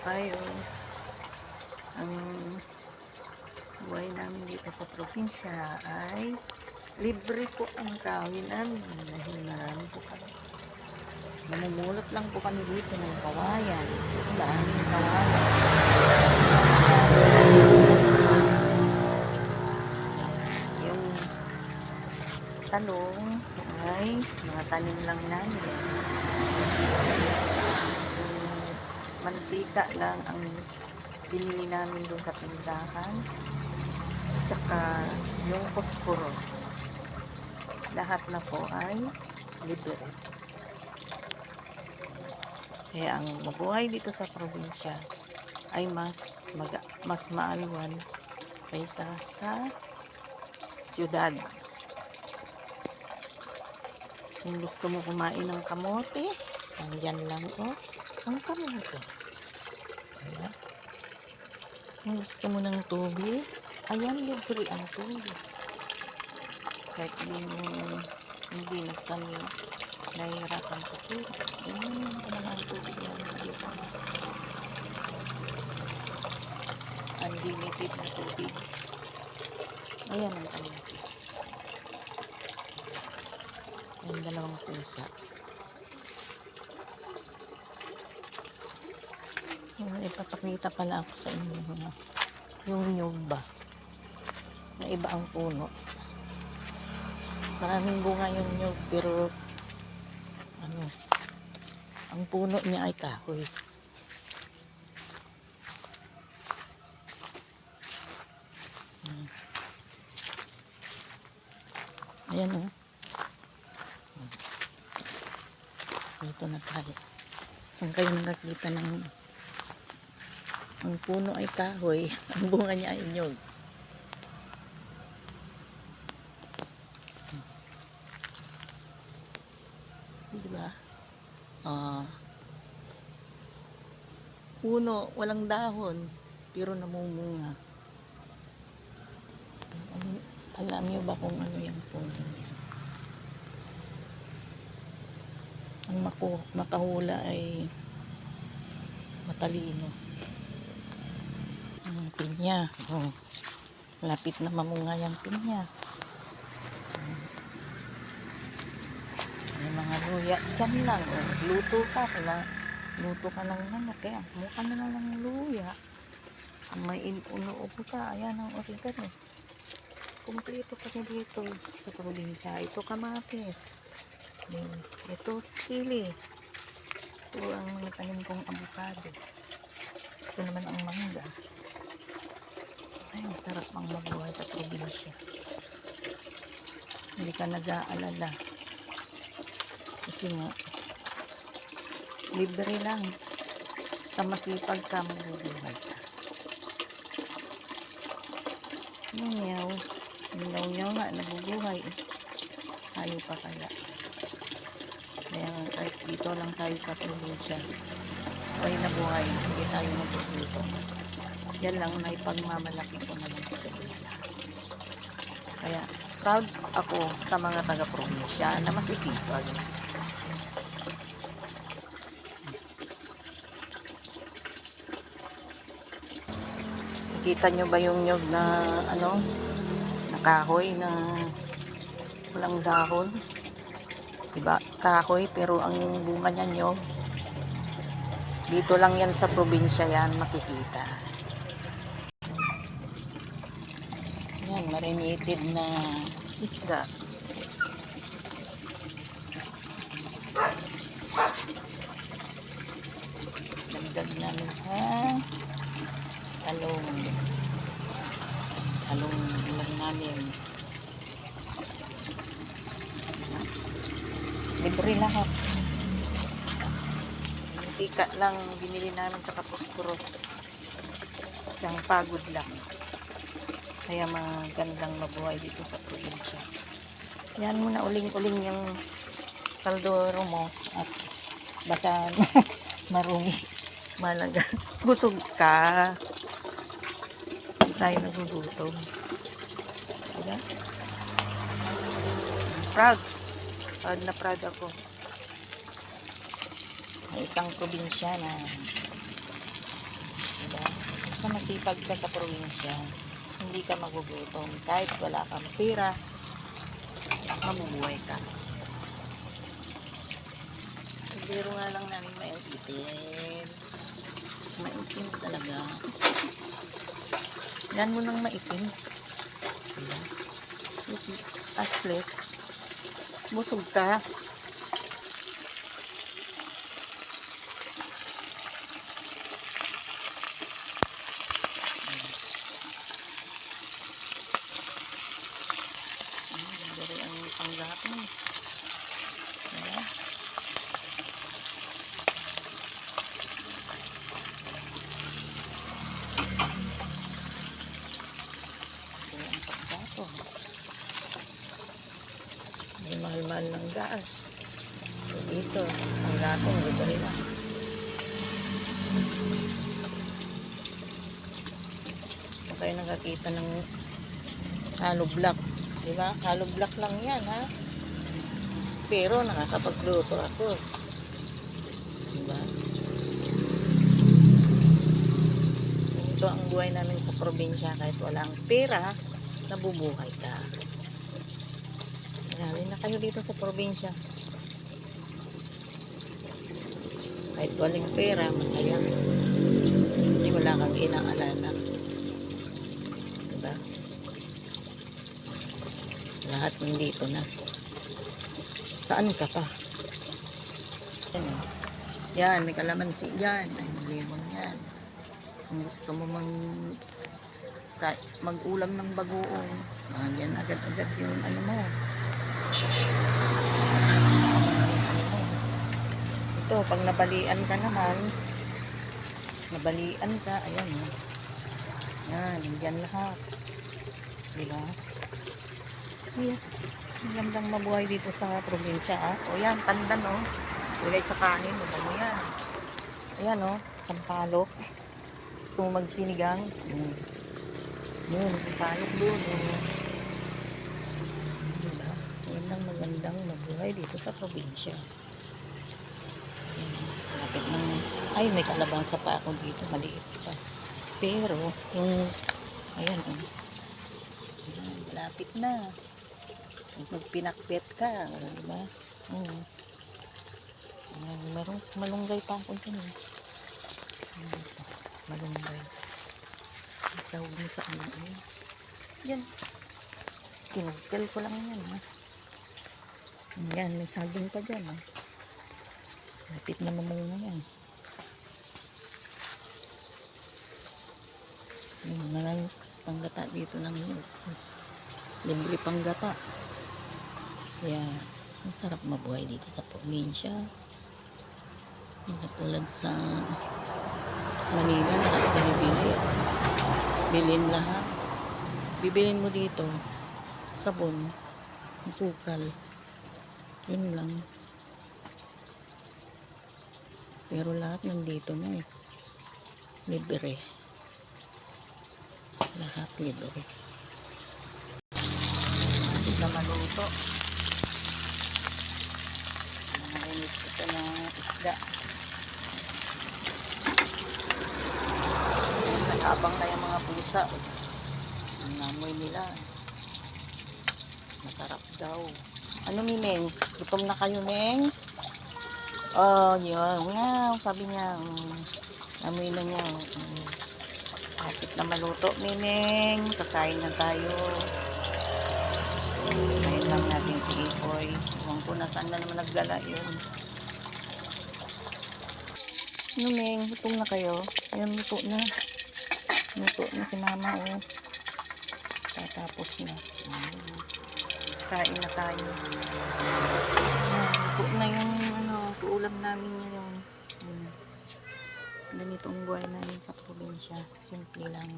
tayo. Ang buhay namin dito sa probinsya ay libre po ang kawin namin dahil marami po kami. Namumulot lang po kami dito ng kawayan. Daming kawayan. Yung talong ay mga tanim lang namin. Mantika lang ang binili namin doon sa tindahan. Tsaka yung posporo. Lahat na po ay libre. Kaya ang mabuhay dito sa probinsya ay mas maalwan kaysa sa siyudad. Kung gusto mo kumain ng kamote, andyan lang ang kamote. Ayan. Kung gusto mo ng tubig, ayan, libre ang tubig. Kahit hindi na kami nahihirapan sa tubig. Ayan, ang tubig na dito. Unlimited na tubig. Ayan ang kamote. Yung dalawang pusa. Ipapakita pala ako sa inyo na yung nyug ba na iba ang puno. Maraming bunga yung nyug pero ang puno niya ay kahoy. Ayan o. Dito na tayo. Kung kayo nakakita ng ang puno ay kahoy, ang bunga niya ay nyug. Diba? Puno, walang dahon, pero namumunga. Alam niyo ba kung ano yung puno niya? Ang makahula ay matalino. Ang pinya. Lapit na mamunga yung pinya. May mga luya dyan lang. Luto ka ng manok. Kaya mukha na lang ng luya. May inuupo ka. Ayan ang oregano. Kumpleto kami dito sa probinsya. Ito kamatis. Ito sili. Ito ang tanim kong avocado. Ito naman ang mangga. Ay, masarap ang mabuhay sa probinsya. Hindi ka nag-aalala. Kasi nga, libre lang. Sa masipag ka, mabubuhay ka. Nyaw. Nyaw nga, nabubuhay. Ayaw pa kaya. Kaya kahit dito lang tayo sa probinsya. Ay nabuhay. Hindi tayo nabubuto. Yan lang may pagmamalaki ko naman sa kanila. Kaya proud ako sa mga taga-probinsya na masisipag. Nakita nyo ba yung nyug na na kahoy na walang dahon? Diba? Kahoy pero ang bunga niya nyug. Dito lang yan sa probinsya yan makikita. Yan, marinated na isda. Dagdag namin sa talong lang namin. Libre lahat. Mantika lang binili namin sa posporo. Siyang pagod lang. Kaya magandang mabuhay dito sa probinsya. Yan mo na uling-uling yung kaldero mo at basta marumi. Malaga. Busog ka. Hindi tayo nagugutom. Diba? Proud. Proud na proud ako. May isang probinsyana Diba? Basta masipag ka sa probinsya, hindi ka magugutom. Kahit wala kang pera, mabubuhay ka. Biro nga lang namin maitim. Maitim talaga. Yan mo nang maitim. Diba? Aslet. Busog ka. Dari ang panggap mo. Diba? Dari ang paggato. May mahal-mahal ng gas. So dito, ang gatong libre na. Kung kayo nakakita ng hollow block, diba? Hollow block lang yan, ha? Pero nakakapagluto ako. Diba? Ito ang buhay namin sa probinsya. Kahit walang pera, nabubuhay ka. Marami na kayo dito sa probinsya. Kahit walang pera, masaya. Kasi wala kang inaalala. Diba? Lahat nandito na. Saan ka pa? Yan, may kalamansi yan. Ay, may lemon yan. Kung gusto mo mag-ulam ng bagoong, yan agad-agad yung ano mo. Ito, pag nabalian ka naman, nabalian ka, ayan. Yan, yan lahat. Diba? Yes. Magandang mabuhay dito sa probinsya, ah. O yan, pandan, oh. Ilagay sa kanin, mo yan. Ayan, oh, sampalok. Gusto mo magsinigang. Yun, sampalok doon, oh. Diba? Magandang mabuhay dito sa probinsya. Malapit ng, ay, may kalabasa pa ako dito, maliit pa. Pero, yung, ayan, oh. Ayan, malapit na. Pag pinakbet ka, diba? Merong malunggay pa ako dyan, eh. Malunggay. Isawag mo sa ano, eh. Yan. Kinugkel ko lang yan, ha. Yan, may saging pa dyan, ha. Lapit na mamunga yan. Maraming panggata dito ng libre panggata. Kaya, masarap mabuhay dito sa probinsya. Katulad sa Manila, nakapinibili. Bilhin lahat. Bibilin mo dito, sabon, sukal. Yun lang. Pero lahat nandito na, eh. Libre. Lahat libre. Hindi na maluto. Nakainit ito na isda. Nag-abang na yung mga pusa. Ang namoy nila. Masarap daw. Ano, Mimeng? Gutom na kayo, Meng? Oh, yun. Wow, sabi niya. Amoy na niya. Kapit na maluto, Mimeng. Kakain na tayo. Kain lang natin si Ipoy. Huwag ko na saan na naman naggala yun. Ano, Meng? Gutom na kayo? Ayun, luto na. Luto na si Mama, oh. Tatapos na. Kain na tayo. Luto na yung ulam namin ngayon. Ganito ang buhay namin sa probinsya. Simple lang.